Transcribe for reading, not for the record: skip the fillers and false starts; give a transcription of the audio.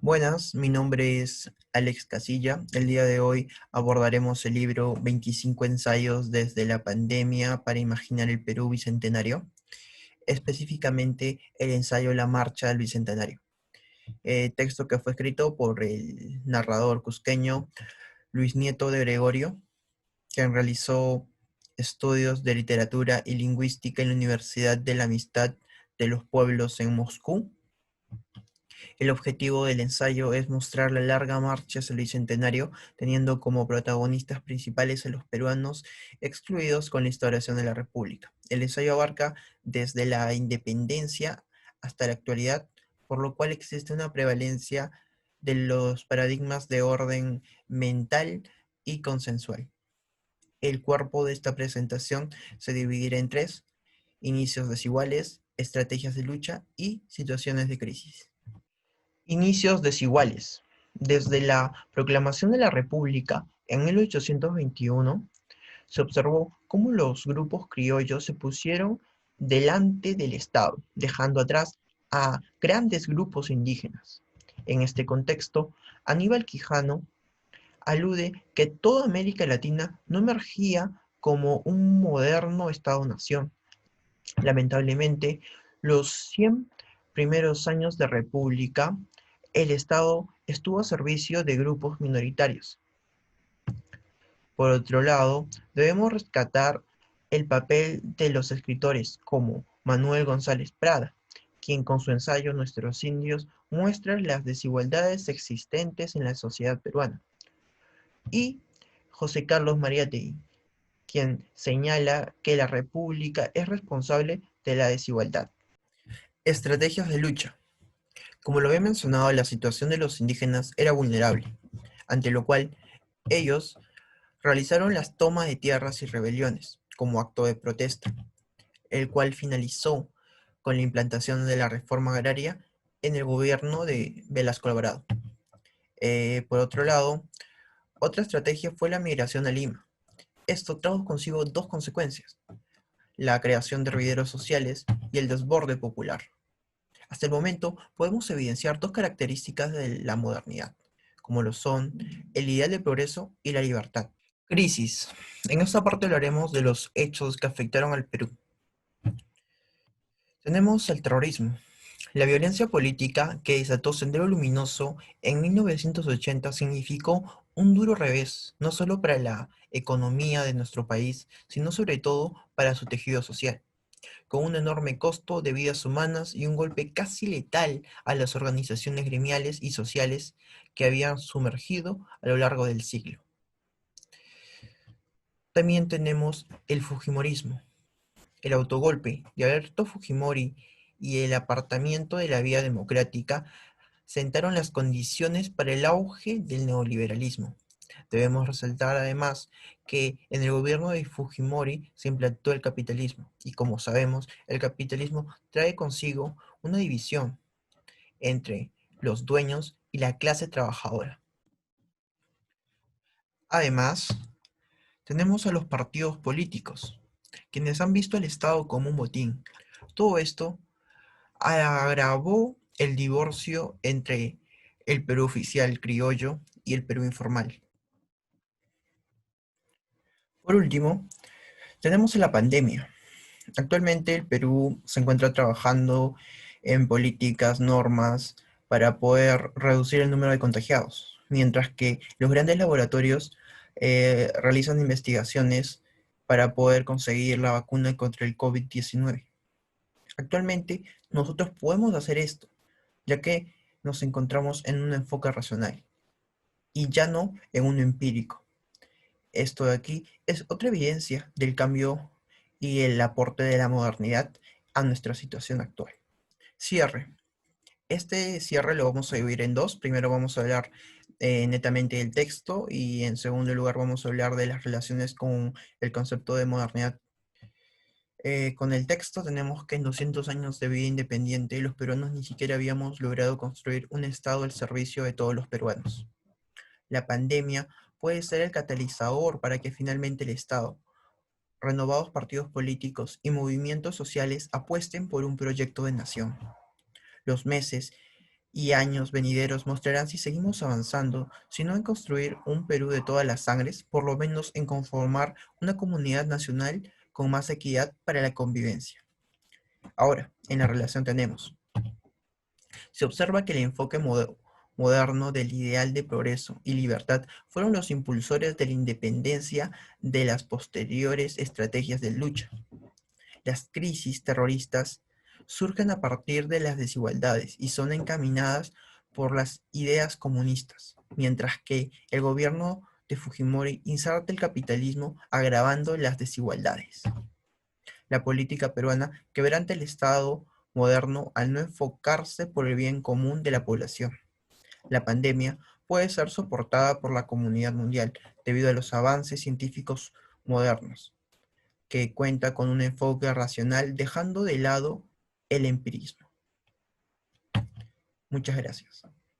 Buenas, mi nombre es Alex Casilla. El día de hoy abordaremos el libro 25 ensayos desde la pandemia para imaginar el Perú bicentenario, específicamente el ensayo La Marcha del Bicentenario, texto que fue escrito por el narrador cusqueño Luis Nieto de Gregorio, quien realizó estudios de literatura y lingüística en la Universidad de la Amistad de los Pueblos en Moscú. El objetivo del ensayo es mostrar la larga marcha hacia el bicentenario, teniendo como protagonistas principales a los peruanos excluidos con la instauración de la República. El ensayo abarca desde la independencia hasta la actualidad, por lo cual existe una prevalencia de los paradigmas de orden mental y consensual. El cuerpo de esta presentación se dividirá en tres: inicios desiguales, estrategias de lucha y situaciones de crisis. Inicios desiguales. Desde la proclamación de la República en 1821, se observó cómo los grupos criollos se pusieron delante del Estado, dejando atrás a grandes grupos indígenas. En este contexto, Aníbal Quijano alude que toda América Latina no emergía como un moderno Estado-nación. Lamentablemente, los 100 primeros años de República, el Estado estuvo a servicio de grupos minoritarios. Por otro lado, debemos rescatar el papel de los escritores como Manuel González Prada, quien con su ensayo Nuestros indios muestra las desigualdades existentes en la sociedad peruana, y José Carlos Mariátegui, quien señala que la República es responsable de la desigualdad. Estrategias de lucha. Como lo había mencionado, la situación de los indígenas era vulnerable, ante lo cual ellos realizaron las tomas de tierras y rebeliones como acto de protesta, el cual finalizó con la implantación de la reforma agraria en el gobierno de Velasco Alvarado. Por otro lado, otra estrategia fue la migración a Lima. Esto trajo consigo dos consecuencias: la creación de hervideros sociales y el desborde popular. Hasta el momento podemos evidenciar dos características de la modernidad, como lo son el ideal de progreso y la libertad. Crisis. En esta parte hablaremos de los hechos que afectaron al Perú. Tenemos el terrorismo. La violencia política que desató Sendero Luminoso en 1980 significó un duro revés, no solo para la economía de nuestro país, sino sobre todo para su tejido social, con un enorme costo de vidas humanas y un golpe casi letal a las organizaciones gremiales y sociales que habían sumergido a lo largo del siglo. También tenemos el Fujimorismo. El autogolpe de Alberto Fujimori y el apartamiento de la vía democrática sentaron las condiciones para el auge del neoliberalismo. Debemos resaltar además que en el gobierno de Fujimori se implantó el capitalismo, y como sabemos, el capitalismo trae consigo una división entre los dueños y la clase trabajadora. Además, tenemos a los partidos políticos, quienes han visto al Estado como un botín. Todo esto agravó el divorcio entre el Perú oficial criollo y el Perú informal. Por último, tenemos la pandemia. Actualmente el Perú se encuentra trabajando en políticas, normas para poder reducir el número de contagiados, mientras que los grandes laboratorios realizan investigaciones para poder conseguir la vacuna contra el COVID-19. Actualmente nosotros podemos hacer esto, ya que nos encontramos en un enfoque racional y ya no en uno empírico. Esto de aquí es otra evidencia del cambio y el aporte de la modernidad a nuestra situación actual. Cierre. Este cierre lo vamos a dividir en dos. Primero vamos a hablar netamente del texto, y en segundo lugar vamos a hablar de las relaciones con el concepto de modernidad. Con el texto tenemos que en 200 años de vida independiente los peruanos ni siquiera habíamos logrado construir un Estado al servicio de todos los peruanos. La pandemia puede ser el catalizador para que finalmente el Estado, renovados partidos políticos y movimientos sociales apuesten por un proyecto de nación. Los meses y años venideros mostrarán si seguimos avanzando, si no en construir un Perú de todas las sangres, por lo menos en conformar una comunidad nacional con más equidad para la convivencia. Ahora, en la relación tenemos. Se observa que el enfoque moderno del ideal de progreso y libertad fueron los impulsores de la independencia de las posteriores estrategias de lucha. Las crisis terroristas surgen a partir de las desigualdades y son encaminadas por las ideas comunistas, mientras que el gobierno de Fujimori inserta el capitalismo agravando las desigualdades. La política peruana quebranta el Estado moderno al no enfocarse por el bien común de la población. La pandemia puede ser soportada por la comunidad mundial debido a los avances científicos modernos, que cuenta con un enfoque racional dejando de lado el empirismo. Muchas gracias.